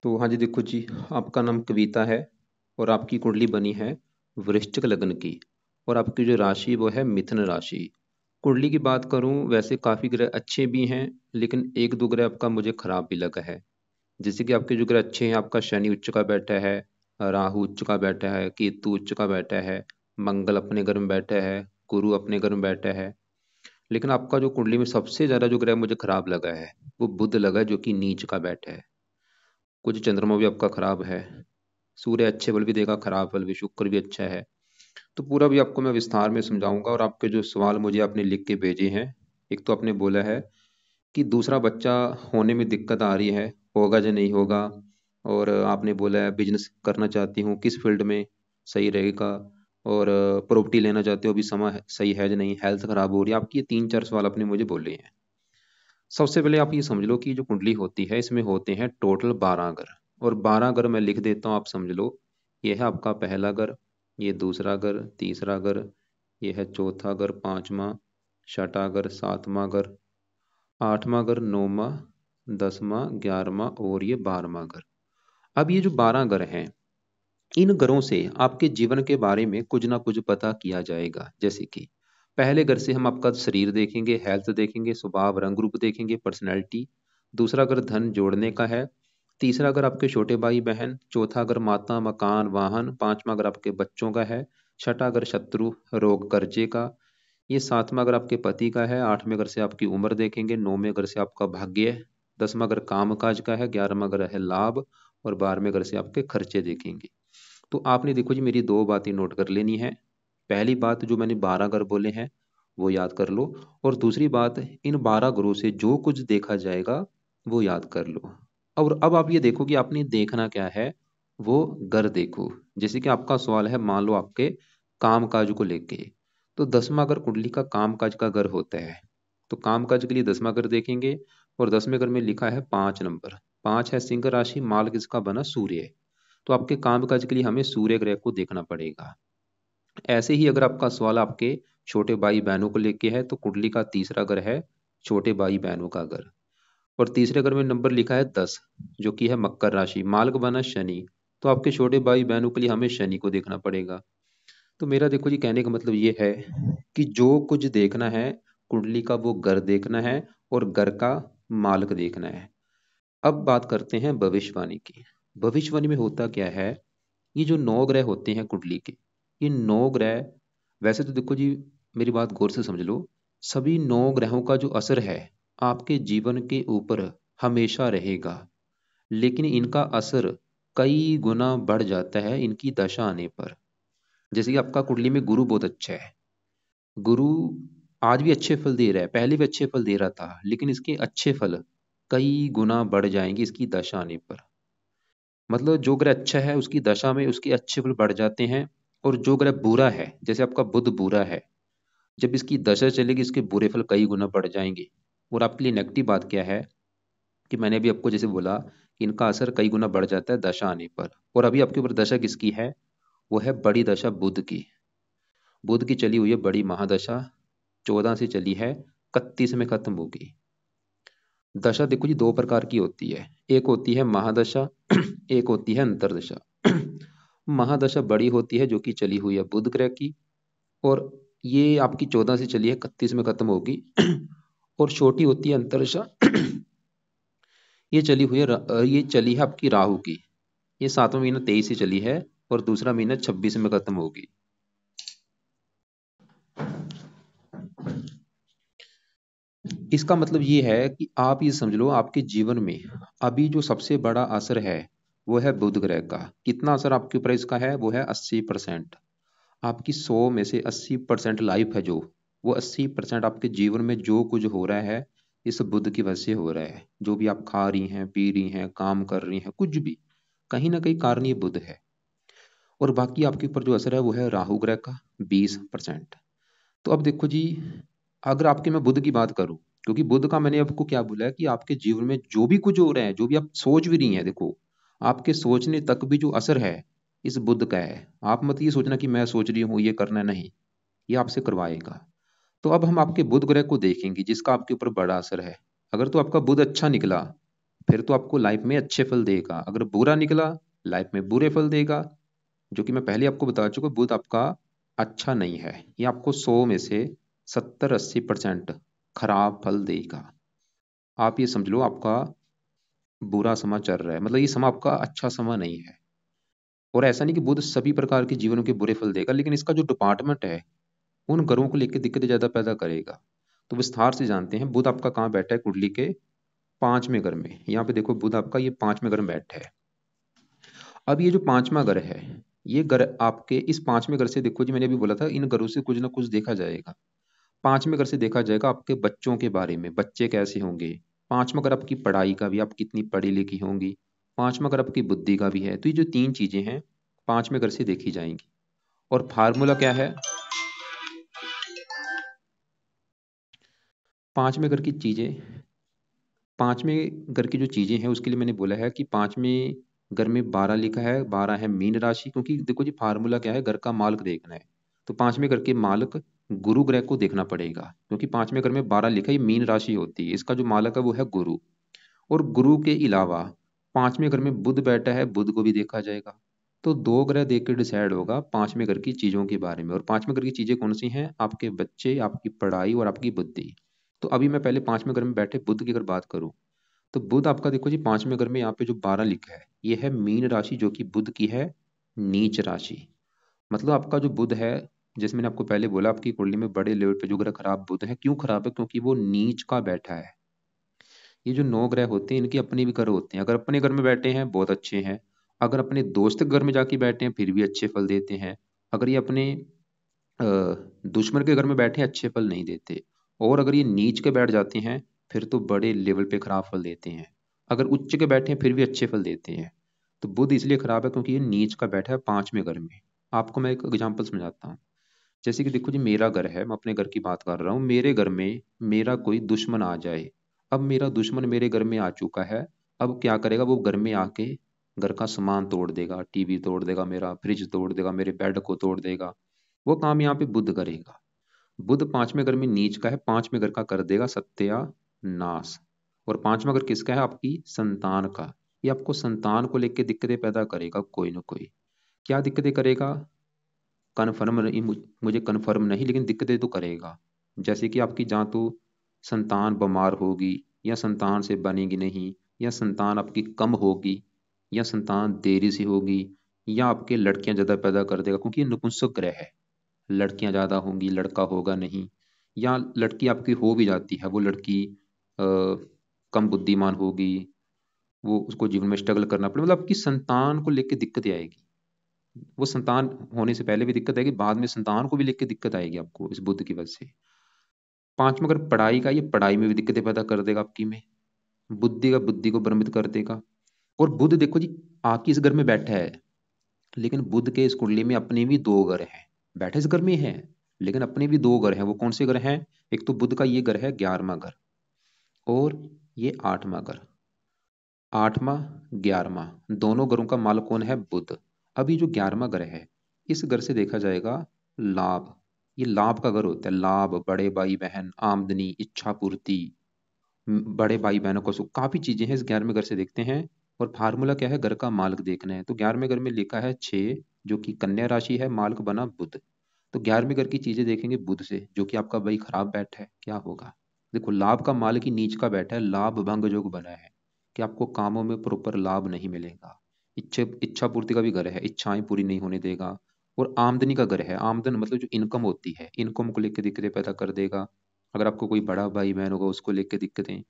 तो हाँ जी, देखो जी, आपका नाम कविता है और आपकी कुंडली बनी है वृश्चिक लग्न की। और आपकी जो राशि वो है मिथुन राशि। कुंडली की बात करूं, वैसे काफ़ी ग्रह अच्छे भी हैं, लेकिन एक दो ग्रह आपका मुझे खराब भी लगा है। जैसे कि आपके जो ग्रह अच्छे हैं, आपका शनि उच्च का बैठा है, राहु उच्च का बैठा है, केतु उच्च का बैठा है, मंगल अपने घर में बैठा है, गुरु अपने घर में बैठा है। लेकिन आपका जो कुंडली में सबसे ज़्यादा जो ग्रह मुझे खराब लगा है, वो बुध लगा है, जो कि नीच का बैठा है। कुछ चंद्रमा भी आपका खराब है। सूर्य अच्छे फल भी देगा, खराब फल भी, शुक्र भी अच्छा है। तो पूरा भी आपको मैं विस्तार में समझाऊंगा। और आपके जो सवाल मुझे आपने लिख के भेजे हैं, एक तो आपने बोला है कि दूसरा बच्चा होने में दिक्कत आ रही है, होगा या नहीं होगा। और आपने बोला है बिजनेस करना चाहती हूँ, किस फील्ड में सही रहेगा। और प्रॉपर्टी लेना चाहते हो, अभी समय सही है या नहीं, हेल्थ खराब हो रही है। आपकी ये तीन चार सवाल आपने मुझे बोले हैं। सबसे पहले आप ये समझ लो कि जो कुंडली होती है, इसमें होते हैं टोटल 12 घर। और 12 घर मैं लिख देता हूँ, आप समझ लो। ये है आपका पहला घर, ये दूसरा घर, तीसरा घर, ये है चौथा घर, पांचवा, छठा घर, सातवां घर, आठवां घर, नौवां, 10वां, 11वां और ये 12वां घर। अब ये जो 12 घर हैं, इन घरों से आपके जीवन के बारे में कुछ ना कुछ पता किया जाएगा। जैसे कि पहले घर से हम आपका शरीर देखेंगे, हेल्थ देखेंगे, स्वभाव रंग रूप देखेंगे, पर्सनैलिटी। दूसरा घर धन जोड़ने का है। तीसरा घर आपके छोटे भाई बहन। चौथा घर माता, मकान, वाहन। पांचवा घर आपके बच्चों का है। छठा घर शत्रु, रोग, कर्जे का। ये सातवां घर आपके पति का है। आठवें घर से आपकी उम्र देखेंगे। नौवें घर से आपका भाग्य है। 10वां घर काम काज का है। 11वां घर है लाभ। और 12वें घर से आपके खर्चे देखेंगे। तो आपने देखो जी, मेरी दो बातें नोट कर लेनी है। पहली बात, जो मैंने 12 घर बोले हैं वो याद कर लो। और दूसरी बात, इन 12 घरों से जो कुछ देखा जाएगा वो याद कर लो। और अब आप ये देखो कि आपने देखना क्या है, वो घर देखो। जैसे कि आपका सवाल है, मान लो आपके काम काज को लेके, तो 10वां घर कुंडली का काम काज का घर होता है। तो काम काज के लिए 10वां घर देखेंगे। और 10वें घर में लिखा है 5 नंबर। 5 है सिंह राशि, माल किसका बना, सूर्य। तो आपके काम काज के लिए हमें सूर्य ग्रह को देखना पड़ेगा। ऐसे ही अगर आपका सवाल आपके छोटे भाई बहनों को लेके है, तो कुंडली का तीसरा घर है छोटे भाई बहनों का घर। और तीसरे घर में नंबर लिखा है 10, जो कि है मकर राशि, मार्ग बना शनि। तो आपके छोटे भाई बहनों के लिए हमें शनि को देखना पड़ेगा। तो मेरा देखो जी, कहने का मतलब ये है कि जो कुछ देखना है कुंडली का, वो घर देखना है और घर का मालक देखना है। अब बात करते हैं भविष्यवाणी की। भविष्यवाणी में होता क्या है, ये जो 9 ग्रह होते हैं कुंडली के, ये 9 ग्रह, वैसे तो देखो जी, मेरी बात गौर से समझ लो। सभी 9 ग्रहों का जो असर है आपके जीवन के ऊपर हमेशा रहेगा। लेकिन इनका असर कई गुना बढ़ जाता है इनकी दशा आने पर। जैसे कि आपका कुंडली में गुरु बहुत अच्छा है। गुरु आज भी अच्छे फल दे रहा है, पहले भी अच्छे फल दे रहा था, लेकिन इसके अच्छे फल कई गुना बढ़ जाएंगे इसकी दशा आने पर। मतलब जो ग्रह अच्छा है उसकी दशा में उसके अच्छे फल बढ़ जाते हैं। और जो ग्रह बुरा है, जैसे आपका बुध बुरा है, जब इसकी दशा चलेगी इसके बुरे फल कई गुना बढ़ जाएंगे। और आपके लिए नेगेटिव बात क्या है, कि मैंने अभी आपको जैसे बोला कि इनका असर कई गुना बढ़ जाता है दशा आने पर। और अभी आपके ऊपर दशा किसकी है, वो है बड़ी दशा बुध की। बुध की चली हुई है बड़ी महादशा, 14 से चली है, 31 में खत्म होगी। दशा देखो जी, दो प्रकार की होती है। एक होती है महादशा, एक होती है अंतरदशा। महादशा बड़ी होती है, जो कि चली हुई है बुध ग्रह की। और ये आपकी 14 से चली है, 31 में खत्म होगी। और छोटी होती है अंतरदशा। ये चली हुई है ये चली है आपकी राहु की। ये 7वां महीना 23 से चली है, और दूसरा महीना 26 में खत्म होगी। इसका मतलब ये है कि आप ये समझ लो, आपके जीवन में अभी जो सबसे बड़ा असर है वो है बुध ग्रह का। कितना असर आपके ऊपर इसका है, वो है 80%। आपकी 100 में से 80% लाइफ है जो, वो 80% आपके जीवन में जो कुछ हो रहा है इस बुध की वजह से हो रहा है। जो भी आप खा रही हैं, पी रही हैं, काम कर रही हैं, कुछ भी, कहीं ना कहीं कारण ये बुध है। और बाकी आपके ऊपर जो असर है वो है राहु ग्रह का 20%। तो अब देखो जी, अगर आपके मैं बुध की बात करूं, क्योंकि बुध का मैंने आपको क्या बोला है कि आपके जीवन में जो भी कुछ हो रहा है, जो भी आप सोच भी रही हैं, देखो आपके सोचने तक भी जो असर है इस बुध का है। आप मत ये सोचना कि मैं सोच रही हूँ ये करना, नहीं, ये आपसे करवाएगा। तो अब हम आपके बुध ग्रह को देखेंगे जिसका आपके ऊपर बड़ा असर है। अगर तो आपका बुध अच्छा निकला फिर तो आपको लाइफ में अच्छे फल देगा। अगर बुरा निकला, लाइफ में बुरे फल देगा, जो कि मैं पहले आपको बता चुका, बुध आपका अच्छा नहीं है। ये आपको 100 में से 70-80% खराब फल देगा। आप ये समझ लो आपका बुरा समय चल रहा है, मतलब ये समय आपका अच्छा समय नहीं है। और ऐसा नहीं कि बुध सभी प्रकार के जीवनों के बुरे फल देगा, लेकिन इसका जो डिपार्टमेंट है उन ग्रहों को लेकर दिक्कतें ज्यादा पैदा करेगा। तो विस्तार से जानते हैं, बुध आपका कहाँ बैठा है कुंडली के 5वें घर में। यहाँ पे देखो बुध आपका ये 5वें घर में बैठा है। अब ये जो 5वां घर है, ये घर आपके इस 5वें घर से देखो जी, मैंने अभी बोला था इन घरों से कुछ ना कुछ देखा जाएगा। 5वें घर से देखा जाएगा आपके बच्चों के बारे में, बच्चे कैसे होंगे। 5वां घर आपकी पढ़ाई का भी, आप कितनी पढ़ी लिखी होंगी। 5वां घर आपकी बुद्धि का भी है। तो ये जो 3 चीजें हैं 5वें घर से देखी जाएंगी। और फार्मूला क्या है, 5वें घर की चीजें, 5वें घर की जो चीजें हैं उसके लिए मैंने बोला है कि 5वें घर में 12 लिखा है, 12 है मीन राशि। क्योंकि देखो जी फार्मूला क्या है, घर का मालक देखना है। तो 5वें घर के मालक गुरु ग्रह को देखना पड़ेगा, क्योंकि 5वें घर में 12 लिखा है, ये मीन राशि होती है, इसका जो मालक है वो है गुरु। और गुरु के अलावा 5वें घर में बुध बैठा है, बुध को भी देखा जाएगा। तो 2 ग्रह देख के डिसाइड होगा 5वें घर की चीजों के बारे में। और 5वें घर की चीजें कौन सी हैं, आपके बच्चे, आपकी पढ़ाई और आपकी बुद्धि। तो अभी मैं पहले 5वें घर में बैठे बुध की अगर बात करूं, तो बुध आपका देखो जी 5वें घर में यहाँ पे जो 12 लिखा है ये है मीन राशि, जो कि बुध की है नीच राशि। मतलब आपका जो बुध है, जैसे मैंने आपको पहले बोला, आपकी कुंडली में बड़े लेवल पे जो ग्रह खराब बुध है, क्यों खराब है, क्योंकि वो नीच का बैठा है। ये जो 9 ग्रह होते हैं इनके अपने भी घर होते हैं। अगर अपने घर में बैठे हैं बहुत अच्छे हैं, अगर अपने दोस्त के घर में जाके बैठे हैं फिर भी अच्छे फल देते हैं। अगर ये अपने अ, दुश्मन के घर में बैठे हैं अच्छे फल नहीं देते। और अगर ये नीच के बैठ जाते हैं फिर तो बड़े लेवल पे खराब फल देते हैं। अगर उच्च के बैठे हैं फिर भी अच्छे फल देते हैं। तो बुध इसलिए खराब है क्योंकि ये नीच का बैठा है 5वें घर में। आपको मैं एक एग्जांपल समझाता हूँ। जैसे कि देखो जी मेरा घर है, मैं अपने घर की बात कर रहा हूँ, मेरे घर में मेरा कोई दुश्मन आ जाए। अब मेरा दुश्मन मेरे घर में आ चुका है, अब क्या करेगा, वो घर में आके घर का सामान तोड़ देगा, टीवी तोड़ देगा, मेरा फ्रिज तोड़ देगा, मेरे बेड को तोड़ देगा। वो काम यहाँ पे बुध करेगा। बुध 5वें घर में नीच का है, 5वें घर का कर देगा सत्यानाश। और 5वां घर किसका है, आपकी संतान का। ये आपको संतान को लेकर दिक्कतें पैदा करेगा कोई ना कोई। क्या दिक्कतें करेगा, कन्फर्म नहीं, मुझे कन्फर्म नहीं, लेकिन दिक्कतें तो करेगा। जैसे कि आपकी जहाँ तो संतान बीमार होगी, या संतान से बनेगी नहीं, या संतान आपकी कम होगी, या संतान देरी से होगी, या आपके लड़कियां ज़्यादा पैदा कर देगा, क्योंकि ये नपुंसक ग्रह है। लड़कियां ज़्यादा होंगी, लड़का होगा नहीं। या लड़की आपकी हो भी जाती है, वो लड़की कम बुद्धिमान होगी, वो उसको जीवन में स्ट्रगल करना पड़े, मतलब आपकी संतान को लेकर दिक्कतें आएगी। वो संतान होने से पहले भी दिक्कत आएगी, बाद में संतान को भी लेकर दिक्कत आएगी आपको इस बुद्ध की वजह से। 5वां अगर पढ़ाई का, ये पढ़ाई में भी दिक्कतें पैदा कर देगा आपकी में। बुद्धि का, बुद्धि को भ्रमित कर देगा। और बुध देखो जी आपकी इस घर में बैठा है, लेकिन बुध के इस कुंडली में अपने भी 2 घर हैं। बैठे इस घर में है, लेकिन अपने भी 2 घर हैं। वो कौन से घर हैं, एक तो बुध का ये घर है 11वां घर, और ये 8वां घर। 8वां 11वां, दोनों घरों का मालक कौन है, बुध। अभी जो 11वां घर है, इस घर से देखा जाएगा लाभ। ये लाभ का घर होता है, लाभ, बड़े भाई बहन, आमदनी, इच्छा पूर्ति, बड़े भाई बहनों को सुख, काफी चीजें हैं इस 11वें घर से देखते हैं। और फार्मूला क्या है, घर का मालक देखना है। तो 11वें घर में लिखा है 6, जो कि कन्या राशि है, मालक बना बुध। तो 11वें घर की चीजें देखेंगे बुध से, जो कि आपका भाई खराब बैठा है, क्या होगा। देखो लाभ का मालक ही नीच का बैठा है, लाभ भंग योग बना है, कि आपको कामों में प्रॉपर लाभ नहीं मिलेगा। इच्छा पूर्ति का भी घर है, इच्छाएं पूरी नहीं होने देगा। और आमदनी का घर है, आमदन मतलब जो इनकम होती है, इनकम को लेकर दिक्कतें पैदा कर देगा। अगर आपको कोई बड़ा भाई बहन होगा उसको लेकर दिक्कतें।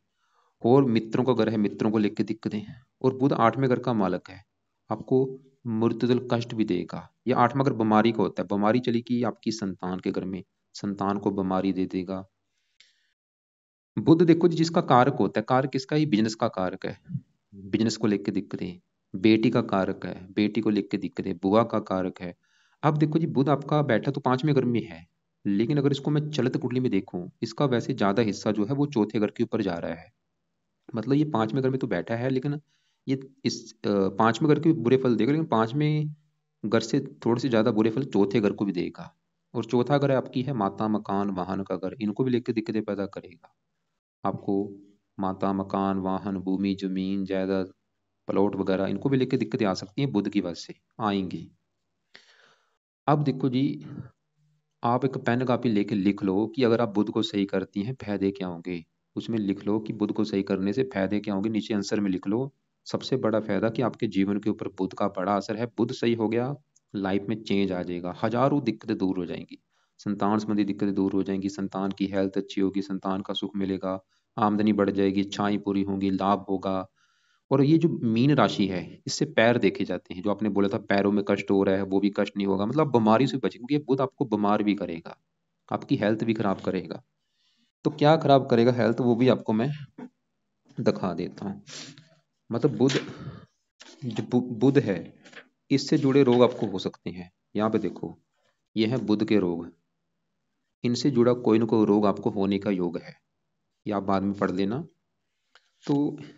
और मित्रों का घर है, मित्रों को लेकर दिक्कतें। और बुध 8वें घर का मालक है, आपको मृत्युदल कष्ट भी देगा। ये 8वां घर बीमारी का होता है, बीमारी चली गई आपकी संतान के घर में, संतान को बीमारी दे देगा। बुध देखो जी जिसका कारक होता है, कारक किसका, ही बिजनेस का कारक है, बिजनेस को लेकर दिक्कतें। बेटी का कारक है, बेटी को लेकर दिक्कतें, बुआ का कारक है। अब देखो जी बुध आपका बैठा तो 5वें घर में है, लेकिन अगर इसको मैं चलित कुंडली में देखूं, इसका वैसे ज्यादा हिस्सा जो है वो चौथे घर के ऊपर जा रहा है। मतलब ये 5वें घर में तो बैठा है, लेकिन ये इस 5वें घर के भी बुरे फल देगा, लेकिन 5वें घर से थोड़े से ज्यादा बुरे फल चौथे घर को भी देगा। और चौथा घर आपकी है माता, मकान, वाहन का घर, इनको भी लेकर दिक्कतें पैदा करेगा आपको। माता, मकान, वाहन, भूमि, जमीन, जायदाद, प्लॉट वगैरह, इनको भी लेके दिक्कतें आ सकती हैं बुध की वजह से, आएंगी। अब देखो जी, आप एक पेन कापी लेके लिख लो कि अगर आप बुध को सही करती हैं फायदे क्या होंगे। उसमें लिख लो कि बुध को सही करने से फायदे क्या होंगे, नीचे आंसर में लिख लो। सबसे बड़ा फायदा कि आपके जीवन के ऊपर बुध का बड़ा असर है। बुध सही हो गया, लाइफ में चेंज आ जाएगा, हजारों दिक्कतें दूर हो जाएंगी, संतान संबंधी दिक्कतें दूर हो जाएंगी, संतान की हेल्थ अच्छी होगी, संतान का सुख मिलेगा, आमदनी बढ़ जाएगी, इच्छाएं पूरी होंगी, लाभ होगा। और ये जो मीन राशि है, इससे पैर देखे जाते हैं, जो आपने बोला था पैरों में कष्ट हो रहा है वो भी कष्ट नहीं होगा, मतलब बीमारी से बचेंगे, क्योंकि ये बुध आपको बीमार भी करेगा, आपकी हेल्थ भी खराब करेगा। तो क्या खराब करेगा हेल्थ, वो भी आपको मैं दिखा देता हूँ। मतलब बुध, जो बुध है, इससे जुड़े रोग आपको हो सकते हैं। यहाँ पे देखो, ये है बुध के रोग, इनसे जुड़ा कोई ना कोई रोग आपको होने का योग है, ये आप बाद में पढ़ लेना। तो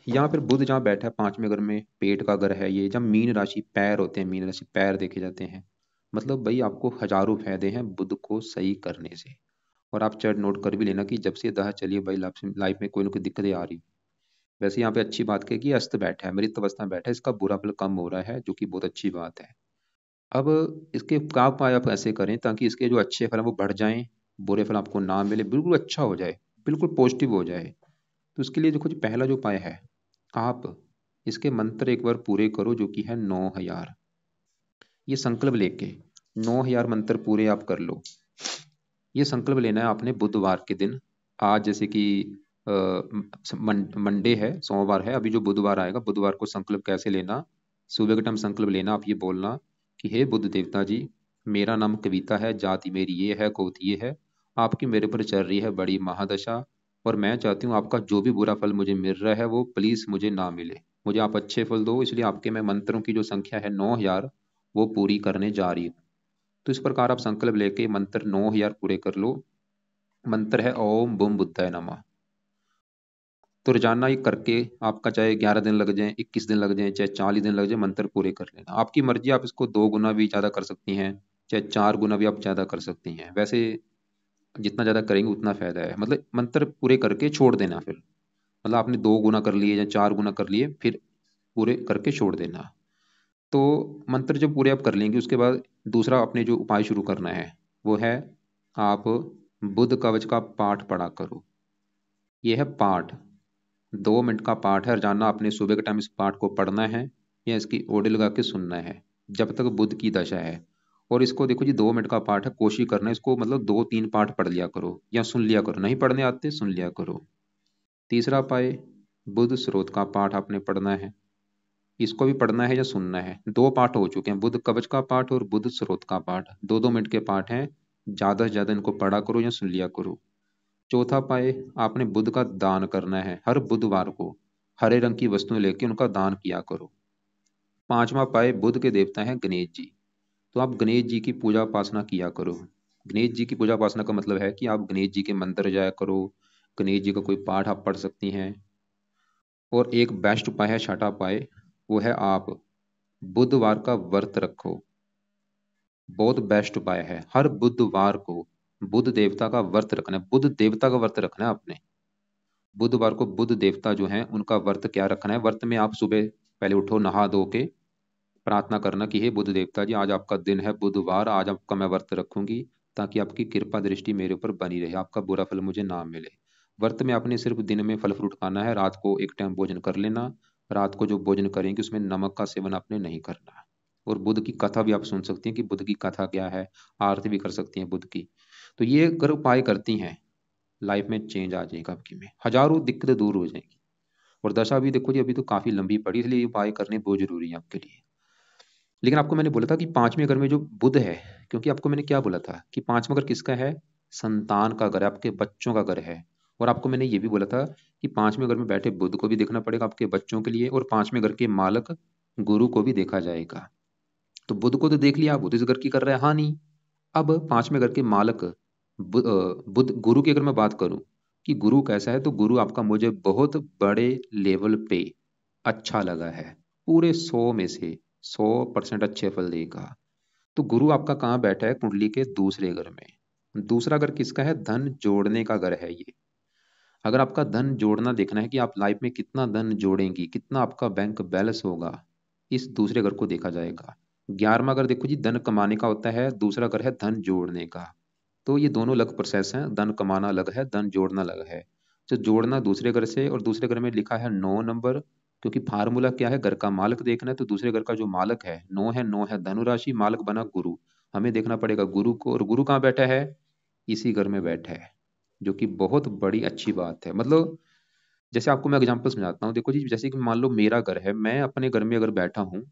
यहाँ पर बुध जहाँ बैठा है पांचवें घर में, पेट का घर है ये, जब मीन राशि पैर होते हैं, मीन राशि पैर देखे जाते हैं, मतलब भाई आपको हजारों फायदे हैं बुध को सही करने से। और आप चैट नोट कर भी लेना कि जब से दहा चलिए भाई लाइफ में कोई ना कोई दिक्कतें आ रही। वैसे यहाँ पे अच्छी बात कही कि अस्त बैठा है, मृत अवस्था में बैठा है, इसका बुरा फल कम हो रहा है, जो कि बहुत अच्छी बात है। अब इसके क्या उपाय आप ऐसे करें ताकि इसके जो अच्छे फल हैं वो बढ़ जाएं, बुरे फल आपको ना मिले, बिल्कुल अच्छा हो जाए, बिल्कुल पॉजिटिव हो जाए। तो उसके लिए देखो जी, पहला जो उपाय है, आप इसके मंत्र एक बार पूरे करो, जो कि है 9,000। ये संकल्प लेके 9,000 मंत्र पूरे आप कर लो। ये संकल्प लेना है आपने बुधवार के दिन। आज जैसे कि मंडे है, सोमवार है, अभी जो बुधवार आएगा, बुधवार को संकल्प कैसे लेना, सुबह के टाइम संकल्प लेना। आप ये बोलना कि हे बुध देवता जी, मेरा नाम कविता है, जाति मेरी ये है, गोत्र ये है, आपकी मेरे पर चल रही है बड़ी महादशा, और मैं चाहती हूँ आपका जो भी बुरा फल मुझे मिल रहा है वो प्लीज मुझे ना मिले, मुझे आप अच्छे फल दो, इसलिए आपके मैं मंत्रों की जो संख्या है 9,000 वो पूरी करने जा रही हूँ। तो इस प्रकार आप संकल्प लेके मंत्र 9,000 पूरे कर लो। मंत्र है ओम बुम बुद्धाय नमः। तो रोजाना ये करके आपका चाहे 11 दिन लग जाए, 21 दिन लग जाए, चाहे 40 दिन लग जाए, मंत्र पूरे कर लेना। आपकी मर्जी, आप इसको 2 गुना भी ज्यादा कर सकती हैं, चाहे 4 गुना भी आप ज्यादा कर सकती हैं। वैसे जितना ज्यादा करेंगे उतना फायदा है, मतलब मंत्र पूरे करके छोड़ देना फिर, मतलब आपने 2 गुना कर लिए या 4 गुना कर लिए, फिर पूरे करके छोड़ देना। तो मंत्र जब पूरे आप कर लेंगे, उसके बाद दूसरा आपने जो उपाय शुरू करना है वो है, आप बुध कवच का पाठ पढ़ा करो। ये है पाठ, 2 मिनट का पाठ है, रोजाना आपने सुबह के टाइम इस पाठ को पढ़ना है या इसकी ऑडियो लगा के सुनना है, जब तक बुध की दशा है। और इसको देखो जी, 2 मिनट का पाठ है, कोशिश करना है इसको मतलब 2-3 पाठ पढ़ लिया करो या सुन लिया करो, नहीं पढ़ने आते सुन लिया करो। तीसरा पाए, बुध स्रोत का पाठ आपने पढ़ना है, इसको भी पढ़ना है या सुनना है। 2 पाठ हो चुके हैं, बुध कवच का पाठ और बुध स्रोत का पाठ, 2-2 मिनट के पाठ हैं, ज्यादा से ज्यादा इनको पढ़ा करो या सुन लिया करो। चौथा पाए, आपने बुध का दान करना है, हर बुधवार को हरे रंग की वस्तुएं लेके उनका दान किया करो। पांचवा पाए, बुध के देवता हैं गणेश जी, तो आप गणेश जी की पूजा उपासना किया करो। गणेश जी की पूजा उपासना का मतलब है कि आप गणेश जी के मंदिर जाया करो, गणेश जी का कोई पाठ आप पढ़ सकती हैं। और एक बेस्ट उपाय है, छठा उपाय, वो है आप बुधवार का व्रत रखो। बहुत बेस्ट उपाय है, हर बुधवार को बुध देवता का व्रत रखना है, बुध देवता का व्रत रखना है आपने। बुधवार को बुध देवता जो हैं उनका व्रत क्या रखना है, व्रत में आप सुबह पहले उठो, नहा धो के प्रार्थना करना कि हे बुध देवता जी, आज आपका दिन है बुधवार, आज आपका मैं व्रत रखूंगी, ताकि आपकी कृपा दृष्टि मेरे ऊपर बनी रहे, आपका बुरा फल मुझे ना मिले। व्रत में आपने सिर्फ दिन में फल फ्रूट खाना है, रात को एक टाइम भोजन कर लेना। रात को जो भोजन करेंगे उसमें नमक का सेवन आपने नहीं करना। और बुध की कथा भी आप सुन सकती हैं कि बुध की कथा क्या है, आरती भी कर सकती हैं बुध की। तो ये अगर उपाय करती हैं, लाइफ में चेंज आ जाएगा आपकी, में हजारों दिक्कतें दूर हो जाएंगी। और दशा भी देखो जी, अभी तो काफी लंबी पड़ी, इसलिए ये उपाय करने बहुत जरूरी है आपके लिए। लेकिन आपको मैंने बोला था कि पांचवें घर में जो बुध है, क्योंकि आपको मैंने क्या बोला था कि पांचवा घर किसका है, संतान का घर है, आपके बच्चों का घर है। और आपको मैंने ये भी बोला था कि पांचवें घर में बैठे बुध को भी देखना पड़ेगा आपके बच्चों के लिए, और पांचवें घर के मालक गुरु को भी देखा जाएगा। तो बुध को तो देख लिया, बुध इस घर की कर रहा है हानि। अब पांचवें घर के मालक बुध गुरु की अगर मैं बात करूं कि गुरु कैसा है, तो गुरु आपका मुझे बहुत बड़े लेवल पे अच्छा लगा है, पूरे 100 में से 100% अच्छे फल देगा। तो गुरु आपका कहाँ बैठा है, कुंडली के दूसरे घर में। दूसरा घर किसका है, धन जोड़ने का घर है ये। अगर आपका धन जोड़ना देखना है कि आप लाइफ में कितना धन जोड़ेंगी, कितना आपका बैंक बैलेंस होगा, इस दूसरे घर को देखा जाएगा। 11वां घर देखो जी धन कमाने का होता है, दूसरा घर है धन जोड़ने का। तो ये दोनों अलग प्रोसेस हैं, धन कमाना अलग है, धन जोड़ना अलग है। तो जोड़ना दूसरे घर से, और दूसरे घर में लिखा है 9 नंबर, क्योंकि फार्मूला क्या है, घर का मालक देखना है, तो दूसरे घर का जो मालक है 9 है धनु राशि, मालक बना गुरु। हमें देखना पड़ेगा गुरु को, और गुरु कहाँ बैठा है, इसी घर में बैठा है, जो कि बहुत बड़ी अच्छी बात है। मतलब जैसे आपको मैं एग्जांपल समझाता हूँ, देखो जी, जैसे कि मान लो मेरा घर है, मैं अपने घर में अगर बैठा हूँ,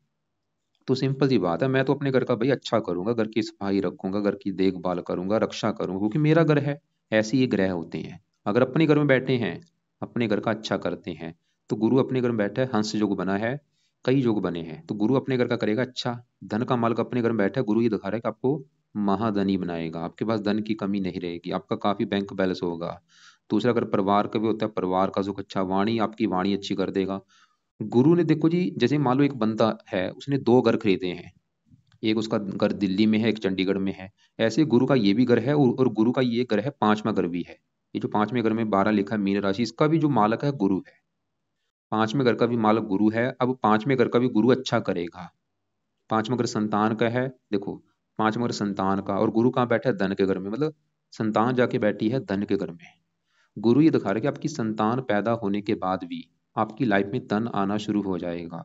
तो सिंपल सी बात है, मैं तो अपने घर का भाई अच्छा करूंगा, घर की सफाई रखूंगा, घर की देखभाल करूंगा, रक्षा करूंगा, क्योंकि मेरा घर है। ऐसे ये ग्रह होते हैं। अगर अपने घर में बैठे हैं, अपने घर का अच्छा करते हैं, तो गुरु अपने घर में बैठा है, हंस योग बना है, कई योग बने हैं, तो गुरु अपने घर का करेगा अच्छा। धन का मालिक अपने घर में बैठा है, गुरु ये दिखा रहा है कि आपको महाधनी बनाएगा, आपके पास धन की कमी नहीं रहेगी, आपका काफी बैंक बैलेंस होगा। दूसरा अगर परिवार का भी होता है, परिवार का सुख अच्छा, वाणी आपकी वाणी अच्छी कर देगा। गुरु ने देखो जी, जैसे मान लो एक बंदा है, उसने 2 घर खरीदे हैं, एक उसका घर दिल्ली में है, एक चंडीगढ़ में है। ऐसे गुरु का ये भी घर है, और गुरु का ये घर है, 5वां घर भी है। ये जो 5वें घर में 12 लिखा है मीन राशि, इसका भी जो मालक है गुरु है। 5वें घर का भी मालक गुरु है। अब 5वें घर का भी गुरु अच्छा करेगा। 5वां घर संतान का है, देखो, 5वां घर संतान का, और गुरु कहाँ बैठा है, धन के घर में, मतलब संतान जाके बैठी है धन के घर में। गुरु ये दिखा रहा है कि आपकी संतान पैदा होने के बाद भी आपकी लाइफ में धन आना शुरू हो जाएगा,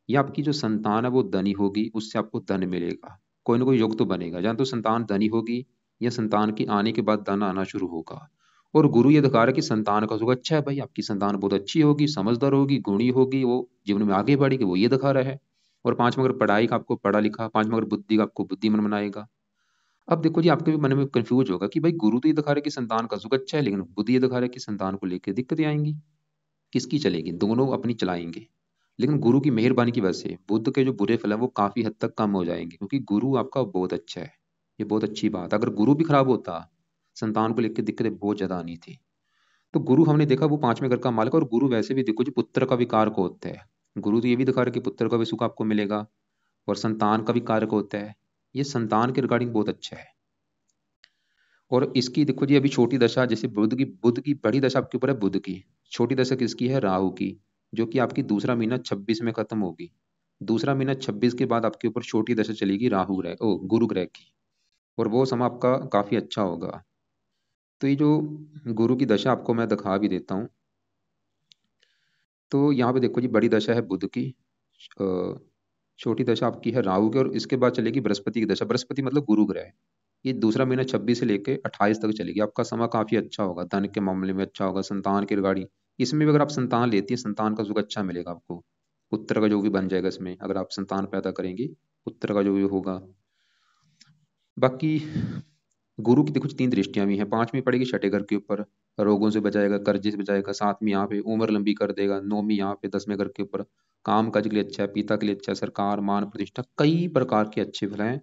या आपकी जो संतान है वो धनी होगी, उससे आपको धन मिलेगा। कोई ना कोई योग तो बनेगा, या तो संतान धनी होगी, या संतान की आने के बाद धन आना शुरू होगा। और गुरु ये दिखा रहा है कि संतान का सुख अच्छा है, भाई आपकी संतान बहुत अच्छी होगी, समझदार होगी, गुणी होगी, वो जीवन में आगे बढ़ेगी, वो ये दिखा रहा है। और 5वां घर पढ़ाई का, आपको पढ़ा लिखा, 5वां घर बुद्धि का, आपको बुद्धिमान बनाएगा। अब देखो जी, आपके भी मन में कंफ्यूज होगा कि भाई गुरु तो ये दिखा रहे कि संतान का सुख अच्छा है, लेकिन बुद्धि ये दिखा रहे कि संतान को लेकर दिक्कतें आएंगी। किसकी चलेगी, दोनों अपनी चलाएंगे। लेकिन गुरु की मेहरबानी की वजह से बुद्ध के जो बुरे फल है वो काफी हद तक कम हो जाएंगे, क्योंकि गुरु आपका बहुत अच्छा है। ये बहुत अच्छी बात है। अगर गुरु भी खराब होता, संतान को लेकर दिक्कतें बहुत ज्यादा आनी थी। तो गुरु हमने देखा वो 5वें घर का मालिक, और गुरु वैसे भी देखो जी पुत्र का भी कारक होता है। गुरु तो ये भी दिखा रहा है कि पुत्र का भी सुख आपको मिलेगा, और संतान का भी कारक होता है। ये संतान के रिगार्डिंग बहुत अच्छा है। और इसकी देखो जी, अभी छोटी दशा, जैसे बुध की बड़ी दशा आपके ऊपर है, बुध की छोटी दशा किसकी है, राहु की, जो कि आपकी दूसरा महीना 26 में खत्म होगी। दूसरा महीना 26 के बाद आपके ऊपर छोटी दशा चलेगी राहु ग्रह, ओ गुरु ग्रह की, और वो समय आपका काफी अच्छा होगा। तो ये जो गुरु की दशा आपको मैं दिखा भी देता हूँ। तो यहाँ पे देखो जी, बड़ी दशा है बुध की, अ, छोटी दशा आपकी है राहु की, और इसके बाद चलेगी बृहस्पति की दशा। बृहस्पति मतलब गुरु ग्रह। ये दूसरा महीना 26 से लेके 28 तक चलेगी। आपका समय काफी अच्छा होगा, धन के मामले में अच्छा होगा, संतान के रिगार्डिंग। इसमें भी अगर आप संतान लेती है, संतान का सुख अच्छा मिलेगा आपको। पुत्र का जो भी बन जाएगा इसमें, अगर आप संतान पैदा करेंगी, पुत्र का जो भी होगा। बाकी गुरु की कुछ 3 दृष्टियां भी हैं। 5वीं पड़ेगी छठे घर के ऊपर, रोगों से बचाएगा, कर्जे से बचाएगा। 7वीं यहाँ पे उम्र लंबी कर देगा। 9वीं यहाँ पे 10वें घर के ऊपर काम काज के लिए अच्छा है, पिता के लिए अच्छा है, सरकार मान प्रतिष्ठा, कई प्रकार के अच्छे फल हैं।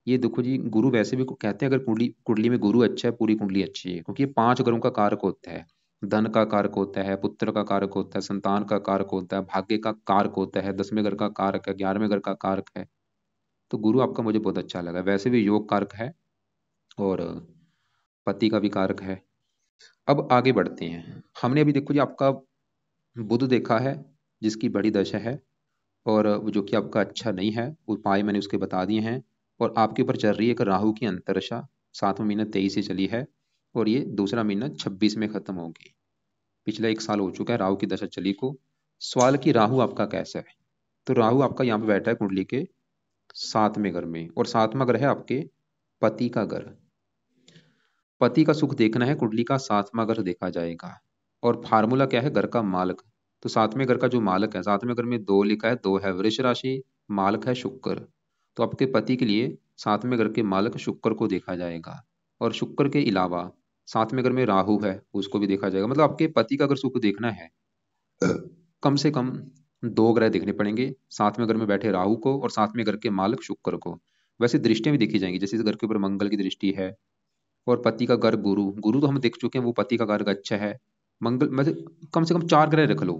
ये देखो जी, गुरु वैसे भी कहते हैं, अगर कुंडली कुंडली में गुरु अच्छा है, पूरी कुंडली अच्छी है, क्योंकि ये 5 घरों का कारक होता है। धन का कारक होता है, पुत्र का कारक होता है, संतान का कारक होता है, भाग्य का कारक होता है, 10वें घर का कारक है, 11वें घर का कारक है। तो गुरु आपका मुझे बहुत अच्छा लगा। वैसे भी योग कारक है, और पति का भी कारक है। अब आगे बढ़ते हैं। हमने अभी देखो जी आपका बुध देखा है, जिसकी बड़ी दशा है, और वो जो कि आपका अच्छा नहीं है, उपाय मैंने उसके बता दिए हैं। और आपके ऊपर चल रही है एक राहु की अंतरदशा। 7वां महीना 23 से चली है, और ये दूसरा महीना 26 में खत्म होगी। पिछला 1 साल हो चुका है राहु की दशा चली को। सवाल की राहु आपका कैसा है। तो राहु आपका यहाँ पे बैठा है कुंडली के 7वें घर में, और 7वां घर है आपके पति का घर। पति का सुख देखना है, कुंडली का 7वां घर देखा जाएगा। और फार्मूला क्या है, घर का मालक। तो 7वें घर का जो मालक है, 7वें घर में 2 लिखा है, 2 है वृष राशि, मालक है शुक्र। तो आपके पति के लिए 7वें घर के मालक शुक्र को देखा जाएगा। और शुक्र के अलावा 7वें घर में राहु है, उसको भी देखा जाएगा। मतलब आपके पति का अगर सुख देखना है, कम से कम 2 ग्रह देखने पड़ेंगे, 7वें घर में बैठे राहु को, और 7वें घर के मालक शुक्र को। वैसे दृष्टियां भी देखी जाएंगी, जैसे इस घर के ऊपर मंगल की दृष्टि है, और पति का घर गुरु। गुरु तो हम देख चुके हैं, वो पति का घर अच्छा है। मंगल मतलब कम से कम 4 ग्रह रख लो,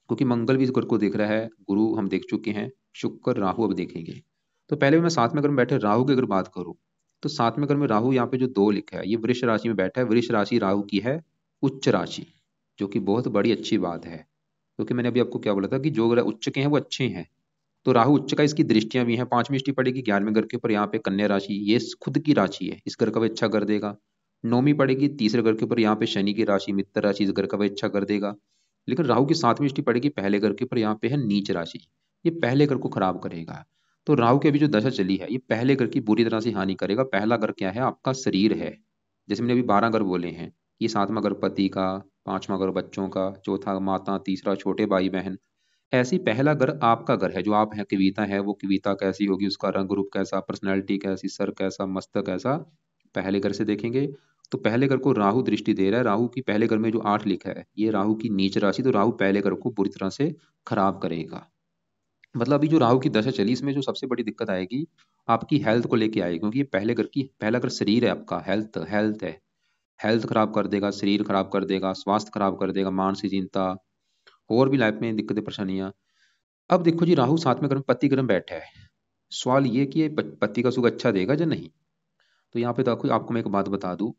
क्योंकि मंगल भी इस घर को देख रहा है, गुरु हम देख चुके हैं, शुक्र राहु अब देखेंगे। तो पहले मैं 7वें घर में बैठे राहु की अगर बात करूं, तो 7वें घर में राहु यहाँ पे जो 2 लिखा है, ये वृष राशि में बैठा है। वृष राशि राहु की है, उच्च राशि, जो कि बहुत बड़ी अच्छी बात है, क्योंकि मैंने अभी आपको क्या बोला था कि जो ग्रह उच्च के हैं वो अच्छे हैं। तो राहु उच्च का, इसकी दृष्टियां भी हैं। पांचवी दृष्टि पड़ेगी 11वें घर के ऊपर, यहाँ पे कन्या राशि, ये खुद की राशि है, इस घर का भी अच्छा कर देगा। नौवीं पड़ेगी तीसरे घर के ऊपर, यहाँ पे शनि की राशि मित्र राशि, इस घर का भी अच्छा कर देगा। लेकिन राहु की 7वीं दृष्टि पड़ेगी पहले घर के ऊपर, यहाँ पे है नीच राशि, ये पहले घर को खराब करेगा। तो राहु की अभी जो दशा चली है, ये पहले घर की बुरी तरह से हानि करेगा। पहला घर क्या है? आपका शरीर है। जैसे मैंने अभी 12 घर बोले हैं, ये 7वां घर पति का, 5वां घर बच्चों का, चौथा माता, तीसरा छोटे भाई बहन। ऐसे ही पहला घर आपका घर है, जो आप है, कविता है, वो कविता कैसी होगी, उसका रंग रूप कैसा, पर्सनैलिटी कैसी, सर कैसा, मस्तक कैसा, पहले घर से देखेंगे। तो पहले घर को राहु दृष्टि दे रहा है। राहु की पहले घर में जो 8 लिखा है, ये राहु की नीच राशि, तो राहु पहले घर को बुरी तरह से खराब करेगा। मतलब अभी जो राहु की दशा चली, इसमें जो सबसे बड़ी दिक्कत आएगी आपकी हेल्थ को लेके आएगी, क्योंकि ये पहले घर की, पहला घर शरीर है आपका, हेल्थ हेल्थ है। हेल्थ खराब कर देगा, शरीर खराब कर देगा, स्वास्थ्य खराब कर देगा, मानसिक चिंता, और भी लाइफ में दिक्कतें परेशानियां। अब देखो जी, राहु 7वें घर में पति ग्रह में बैठा है। सवाल ये कि ये पति का सुख अच्छा देगा या नहीं। तो यहाँ पे तो आपको मैं एक बात बता दूं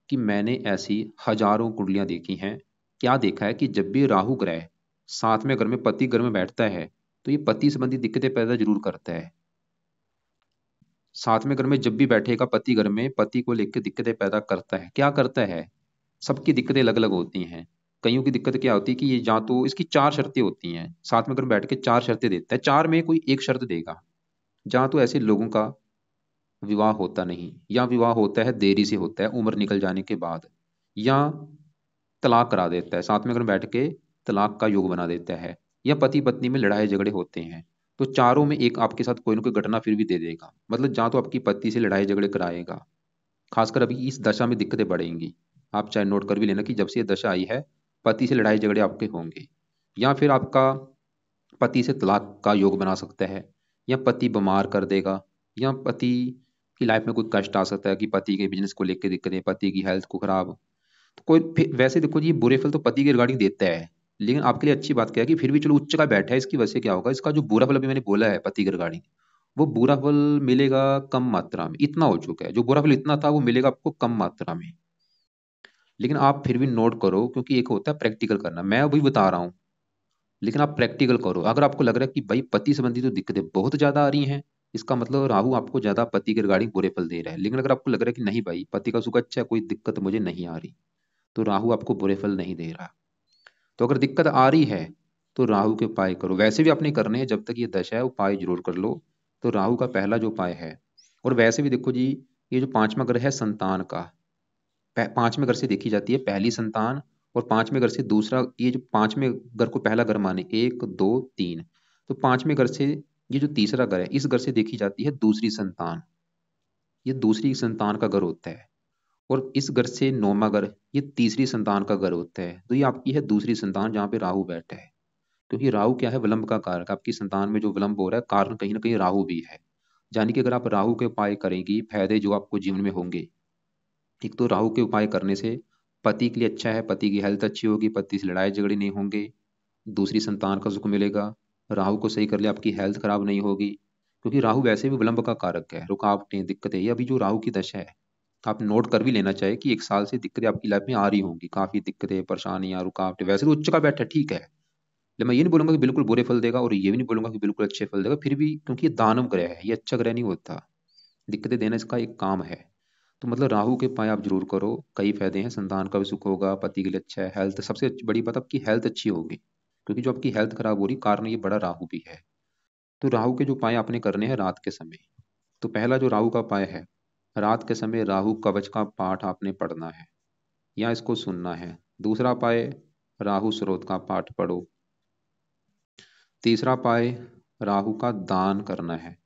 कि मैंने ऐसी हजारों कुंडलियां देखी हैं। क्या देखा है कि जब भी राहु ग्रह 7वें घर में पति घर में बैठता है, तो ये पति संबंधी दिक्कतें पैदा जरूर करता है। 7वें घर में जब भी बैठेगा पति घर में, पति को लेकर दिक्कतें पैदा करता है। क्या करता है? सबकी दिक्कतें अलग अलग होती हैं। कईयों की दिक्कत क्या होती है कि ये जहाँ, तो इसकी 4 शर्तें होती हैं, 7वें घर में बैठ के 4 शर्तें देता है, 4 में कोई एक शर्त देगा। जहाँ तो ऐसे लोगों का विवाह होता नहीं, या विवाह होता है देरी से होता है, उम्र निकल जाने के बाद, या तलाक करा देता है, साथ में अगर बैठ के तलाक का योग बना देता है, या पति पत्नी में लड़ाई झगड़े होते हैं। तो चारों में एक आपके साथ कोई ना कोई घटना फिर भी दे देगा। मतलब जहाँ तो आपकी पति से लड़ाई झगड़े कराएगा। खासकर अभी इस दशा में दिक्कतें बढ़ेंगी। आप चाहे नोट कर भी लेना कि जब से ये दशा आई है, पति से लड़ाई झगड़े आपके होंगे, या फिर आपका पति से तलाक का योग बना सकता है, या पति बीमार कर देगा, या पति की लाइफ में कोई कष्ट आ सकता है कि पति के बिजनेस को लेकर दिक्कतें, पति की हेल्थ को खराब। तो कोई वैसे देखो जी, बुरे फल तो पति के रिगार्डिंग देता है, लेकिन आपके लिए अच्छी बात क्या है कि फिर भी चलो उच्च का बैठा है, इसकी वजह से क्या होगा, इसका जो बुरा फल अभी मैंने बोला है पति के रिगार्डिंग, वो बुरा फल मिलेगा कम मात्रा में। इतना हो चुका है, जो बुरा फल इतना था वो मिलेगा आपको कम मात्रा में। लेकिन आप फिर भी नोट करो, क्योंकि एक होता है प्रैक्टिकल करना, मैं अभी बता रहा हूँ, लेकिन आप प्रैक्टिकल करो। अगर आपको लग रहा है कि भाई पति संबंधी तो दिक्कतें बहुत ज्यादा आ रही हैं, इसका मतलब राहु आपको ज्यादा पति के रिगार्डिंग बुरे फल दे रहा है। लेकिन अगर आपको लग रहा है कि नहीं भाई, पति का सुख अच्छा है, कोई दिक्कत मुझे नहीं आ रही, तो राहु आपको बुरे फल नहीं दे रहा। तो अगर दिक्कत आ रही है, तो राहु के उपाय करो। वैसे भी आपने करने हैं, जब तक ये दशा है उपाय जरूर कर लो। तो राहु का पहला जो उपाय है, और वैसे भी देखो जी, ये जो 5वां ग्रह है संतान का, 5वें घर से देखी जाती है पहली संतान, और 5वें घर से दूसरा, ये जो 5वें घर को पहला घर माने, 1 2 3, तो 5वें घर से ये जो तीसरा घर है, इस घर से देखी जाती है दूसरी संतान। ये दूसरी संतान का घर होता है। और इस घर से 9वां घर, ये तीसरी संतान का घर होता है। तो ये आपकी है दूसरी संतान, जहाँ पे राहु बैठा है। क्योंकि राहु क्या है? विलंब का कारक। आपकी संतान में जो विलंब हो रहा है, कारण कहीं ना कहीं राहु भी है। यानी कि अगर आप राहु के उपाय करेंगी, फायदे जो आपको जीवन में होंगे, एक तो राहु के उपाय करने से पति के लिए अच्छा है, पति की हेल्थ अच्छी होगी, पति से लड़ाई झगड़े नहीं होंगे, दूसरी संतान का सुख मिलेगा। राहु को सही कर ले, आपकी हेल्थ खराब नहीं होगी, क्योंकि राहु वैसे भी विलंब का कारक है, रुकावटें, दिक्कतें। ये अभी जो राहु की दशा है, आप नोट कर भी लेना चाहिए कि 1 साल से दिक्कतें आपकी लाइफ में आ रही होंगी, काफी दिक्कतें, परेशानियां, रुकावटें। वैसे तो उच्च का बैठा ठीक है, लेकिन मैं ये नहीं बोलूंगा कि बिल्कुल बुरे फल देगा, और ये भी नहीं बोलूंगा कि बिल्कुल अच्छे फल देगा। फिर भी क्योंकि ये दानव ग्रह है, ये अच्छा ग्रह नहीं होता, दिक्कतें देना इसका एक काम है। तो मतलब राहु के उपाय आप जरूर करो, कई फायदे हैं, संतान का भी सुख होगा, पति के लिए अच्छा है, हेल्थ सबसे बड़ी बात, आपकी हेल्थ अच्छी होगी। क्योंकि जो आपकी हेल्थ खराब हो रही, कारण ये बड़ा राहु भी है। तो राहु के जो उपाय आपने करने हैं रात के समय, तो पहला जो राहु का उपाय है, रात के समय राहु कवच का पाठ आपने पढ़ना है, या इसको सुनना है। दूसरा उपाय, राहु स्रोत का पाठ पढ़ो। तीसरा उपाय, राहु का दान करना है।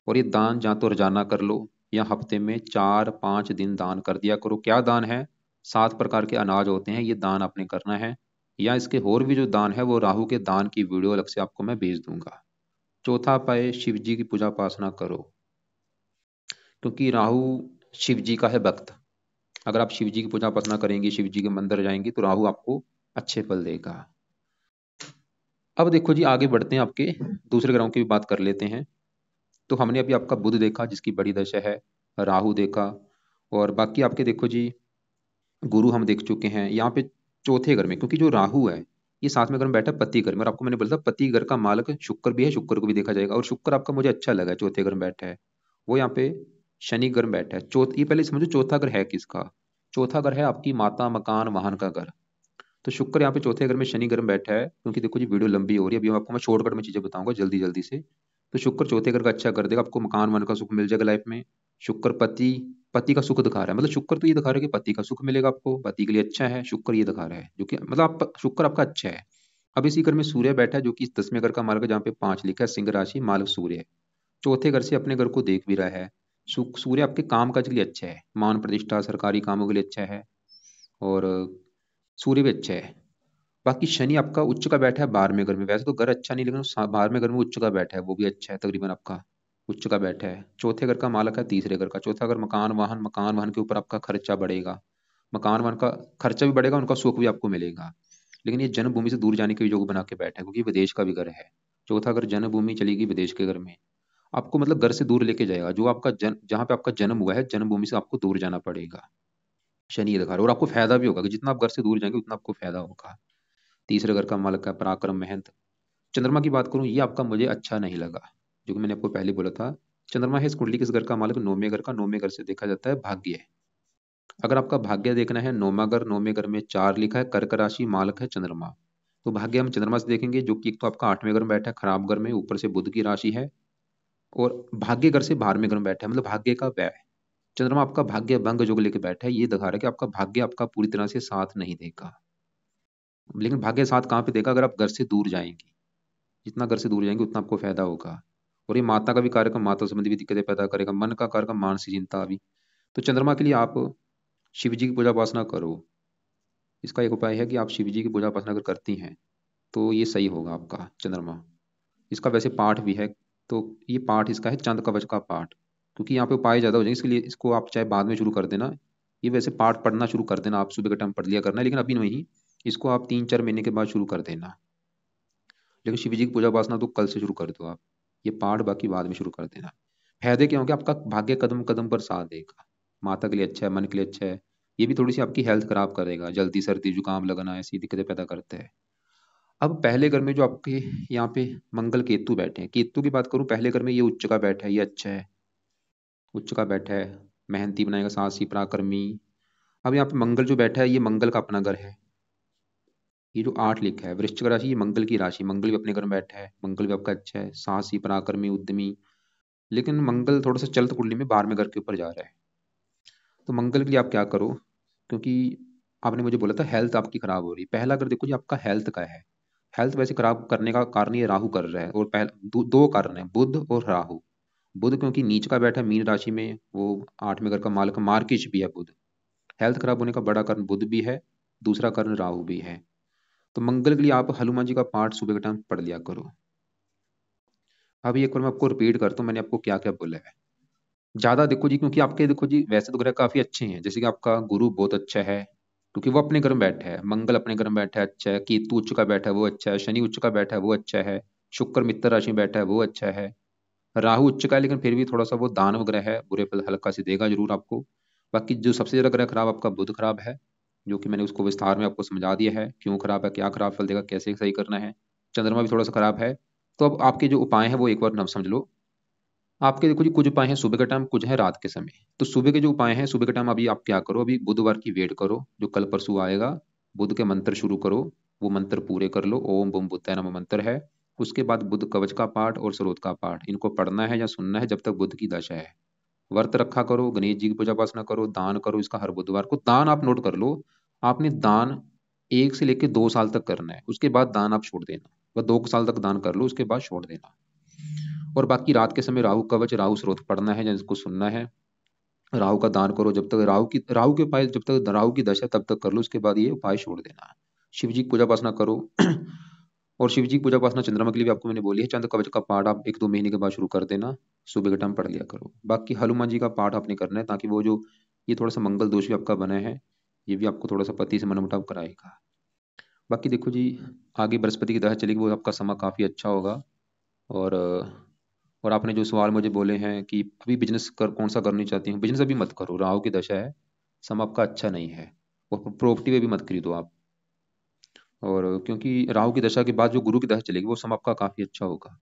और ये दान या तो रोजाना कर लो, या हफ्ते में 4 5 दिन दान कर दिया करो। क्या दान है? 7 प्रकार के अनाज होते हैं, ये दान आपने करना है। या इसके और भी जो दान है, वो राहु के दान की वीडियो अलग से आपको मैं भेज दूंगा। चौथा उपाय, शिव जी की पूजा उपासना करो, क्योंकि राहु शिव जी का है भक्त। अगर आप शिव जी की पूजा उपासना करेंगे, शिव जी के मंदिर जाएंगे, तो राहु आपको अच्छे फल देगा। अब देखो जी, आगे बढ़ते हैं, आपके दूसरे ग्रहों की भी बात कर लेते हैं। तो हमने अभी आपका बुध देखा, जिसकी बड़ी दशा है, राहु देखा, और बाकी आपके देखो जी, गुरु हम देख चुके हैं यहाँ पे चौथे घर में, क्योंकि जो राहु है ये साथ में घर में बैठा है पति घर में, और आपको मैंने बोला था पति घर का मालक शुक्र भी है, शुक्र को भी देखा जाएगा, और शुक्र आपका मुझे अच्छा लगा है चौथे घर में बैठा है। वो यहाँ पे शनि घर में बैठा है। ये पहले समझो चौथा घर है किसका। चौथा घर है आपकी माता, मकान, वाहन का घर। तो शुक्र यहाँ पे चौथे घर में शनि घर में बैठा है, क्योंकि देखो जी वीडियो लंबी हो रही है, अभी आपको मैं शॉर्टकट में चीजें बताऊंगा जल्दी जल्दी से। तो शुक्र चौथे घर का अच्छा कर देगा, आपको मकान वन का सुख मिल जाएगा लाइफ में। शुक्र पति, पति का सुख दिखा रहा है, मतलब शुक्र तो ये दिखा रहा है कि पति का सुख मिलेगा आपको, पति के लिए अच्छा है, शुक्र ये दिखा रहा है, जो कि मतलब आप शुक्र आपका अच्छा है। अब इसी घर में सूर्य बैठा है, जो कि इस 10वें घर का मार्ग है, जहाँ पे 5 लिखा है, सिंह राशि मालक सूर्य है। चौथे घर से अपने घर को देख भी रहा है। सूर्य आपके काम काज के लिए अच्छा है, मान प्रतिष्ठा सरकारी कामों के लिए अच्छा है। और सूर्य भी अच्छा है। बाकी शनि आपका उच्च का बैठा है 12वें घर में, वैसे तो घर अच्छा नहीं, लेकिन 12वें घर में उच्च का बैठा है, वो भी अच्छा है तकरीबन आपका। उच्च का बैठा है, चौथे घर का मालक है तीसरे घर का। चौथा घर मकान वाहन, मकान वाहन के ऊपर आपका खर्चा बढ़ेगा, मकान वाहन का खर्चा भी बढ़ेगा, उनका सुख भी आपको मिलेगा। लेकिन ये जन्मभूमि से दूर जाने के योग बना के बैठा है, क्योंकि विदेश का भी घर है। चौथा घर जन्मभूमि चलेगी विदेश के घर में, आपको मतलब घर से दूर लेके जाएगा, जो आपका जहाँ पे आपका जन्म हुआ है जन्मभूमि से आपको दूर जाना पड़ेगा। शनि ये दिखा रहा है, और आपको फायदा भी होगा कि जितना आप घर से दूर जाएंगे उतना आपको फायदा होगा। तीसरे घर का मालक है पराक्रम मेहनत। चंद्रमा की बात करूं, ये आपका मुझे अच्छा नहीं लगा, जो कि मैंने आपको पहले बोला था। चंद्रमा है इस कुंडली किस घर का मालक, 9वें घर का। 9वें घर से देखा जाता है भाग्य। अगर आपका भाग्य देखना है, 9वां घर में 4 लिखा है, कर्क राशि मालक है चंद्रमा। तो भाग्य हम चंद्रमा से देखेंगे, जो कि एक तो आपका 8वें घर में बैठा है खराब घर में, ऊपर से बुध की राशि है। और भाग्य घर से 12वें घर में बैठा है, मतलब भाग्य का व्यय। चंद्रमा आपका भाग्य भंग योग लेके बैठा है, ये दिखा रहा है कि आपका भाग्य आपका पूरी तरह से साथ नहीं देगा। लेकिन भाग्य साथ कहाँ पे देगा, अगर आप घर से दूर जाएंगे, जितना घर से दूर जाएंगे उतना आपको फायदा होगा। और ये माता का भी कार्यक्रम, माता संबंधी भी दिक्कतें पैदा करेगा, मन का कार्यक्रम, मानसिक चिंता भी। तो चंद्रमा के लिए आप शिव जी की पूजा उपासना करो। इसका एक उपाय है कि आप शिव जी की पूजा उपासना अगर करती हैं तो ये सही होगा आपका चंद्रमा। इसका वैसे पाठ भी है, तो ये पाठ इसका है चंद कवच का पाठ, क्योंकि यहाँ पे उपाय ज्यादा हो जाएंगे, इसके लिए इसको आप चाहे बाद में शुरू कर देना। ये वैसे पाठ पढ़ना शुरू कर देना, आप सुबह के टाइम पढ़ लिया करना, लेकिन अभी नहीं, इसको आप 3-4 महीने के बाद शुरू कर देना। लेकिन शिव जी की पूजा उपासना तो कल से शुरू कर दो आप, ये पाठ बाकी बाद में शुरू कर देना। फायदे क्या होंगे, आपका भाग्य कदम कदम पर साथ देगा, माता के लिए अच्छा है, मन के लिए अच्छा है। ये भी थोड़ी सी आपकी हेल्थ खराब करेगा, जल्दी सर्दी जुकाम लगना ऐसी दिक्कतें पैदा करते हैं। अब पहले घर में जो आपके यहाँ पे मंगल केतु बैठे हैं, केतु की बात करूं, पहले घर में ये उच्च का बैठा है, ये अच्छा है, उच्च का बैठा है, मेहनती बनाएगा, साहसी पराक्रमी। अब यहाँ पे मंगल जो बैठा है, ये मंगल का अपना घर है। ये जो 8 लिखा है वृश्चिक राशि, ये मंगल की राशि, मंगल भी अपने घर में बैठा है, मंगल भी आपका अच्छा है, साहसी पराक्रमी उद्यमी। लेकिन मंगल थोड़ा सा चलत कुंडली में 12वें घर के ऊपर जा रहा है। तो मंगल के लिए आप क्या करो, क्योंकि आपने मुझे बोला था हेल्थ आपकी खराब हो रही है, पहला अगर देखो जी आपका हेल्थ का है। हेल्थ वैसे खराब करने का कारण ये राहु कर रहा है, और दो कारण है, बुध और राहु। बुध क्योंकि नीच का बैठा है मीन राशि में, वो 8वें घर का मालक मार्किश भी है बुध। हेल्थ खराब होने का बड़ा कारण बुध भी है, दूसरा कारण राहु भी है। तो मंगल के लिए आप हनुमान जी का पाठ सुबह के टाइम पढ़ लिया करो। अभी एक बार मैं आपको रिपीट करता हूँ मैंने आपको क्या क्या बोला है। ज्यादा देखो जी, क्योंकि आपके देखो जी वैसे तो ग्रह काफी अच्छे हैं, जैसे कि आपका गुरु बहुत अच्छा है, क्योंकि वो अपने घर में बैठा है, मंगल अपने घर में बैठा है अच्छा है, केतु उच्च का बैठा है वो अच्छा है, शनि उच्च का बैठा है वो अच्छा है, शुक्र मित्र राशि में बैठा है वो अच्छा है। राहु उच्च का है, लेकिन फिर भी थोड़ा सा वो दानव ग्रह है, बुरे फल हल्का से देगा जरूर आपको। बाकी जो सबसे ज्यादा ग्रह खराब आपका बुध खराब है, जो कि मैंने उसको विस्तार में आपको समझा दिया है, क्यों खराब है, क्या खराब फल देगा, कैसे सही करना है। चंद्रमा भी थोड़ा सा खराब है। तो अब आपके जो उपाय हैं वो एक बार नब समझ लो। आपके देखो जी कुछ उपाय हैं सुबह के टाइम, कुछ है रात के समय। तो सुबह के जो उपाय हैं सुबह के टाइम, अभी आप क्या करो, अभी बुधवार की वेट करो जो कल परसों आएगा, बुध के मंत्र शुरू करो, वो मंत्र पूरे कर लो, ओम बम बुद्धाय नमः मंत्र है। उसके बाद बुध कवच का पाठ और स्रोत का पाठ, इनको पढ़ना है या सुनना है जब तक बुध की दशा है। व्रत रखा करो, गणेश जी की पूजा उपासना करो, दान करो इसका हर बुधवार को। दान आप नोट कर लो, आपने दान 1 से लेकर 2 साल तक करना है, उसके बाद दान आप छोड़ देना। बस 2 साल तक दान कर लो, उसके बाद छोड़ देना। और बाकी रात के समय राहु कवच राहु स्रोत पढ़ना है या इसको सुनना है। राहु का दान करो, जब तक राहु के उपाय, जब तक राहु की दशा तब तक कर लो, उसके बाद ये उपाय छोड़ देना। शिव जी की पूजा उपासना करो। और शिव जी की पूजा उपासना चंद्रमा के लिए भी आपको मैंने बोली है, चंद्र कवच का पाठ आप 1-2 महीने के बाद शुरू कर देना, सुबह के टाइम पढ़ लिया करो। बाकी हनुमान जी का पाठ आपने करना है, ताकि वो जो ये थोड़ा सा मंगल दोष भी आपका बना है, ये भी आपको थोड़ा सा पति से मनमुटाव कराएगा। बाकी देखो जी, आगे बृहस्पति की दशा चलेगी, वो आपका समय काफी अच्छा होगा। और और आपने जो सवाल मुझे बोले हैं कि अभी बिजनेस कर कौन सा करनी चाहती हूँ, बिजनेस अभी मत करो, राहु की दशा है, समय आपका अच्छा नहीं है। और प्रॉपर्टी में भी मत खरीदो आप। और क्योंकि राहु की दशा के बाद जो गुरु की दशा चलेगी वो समय आपका काफी अच्छा होगा।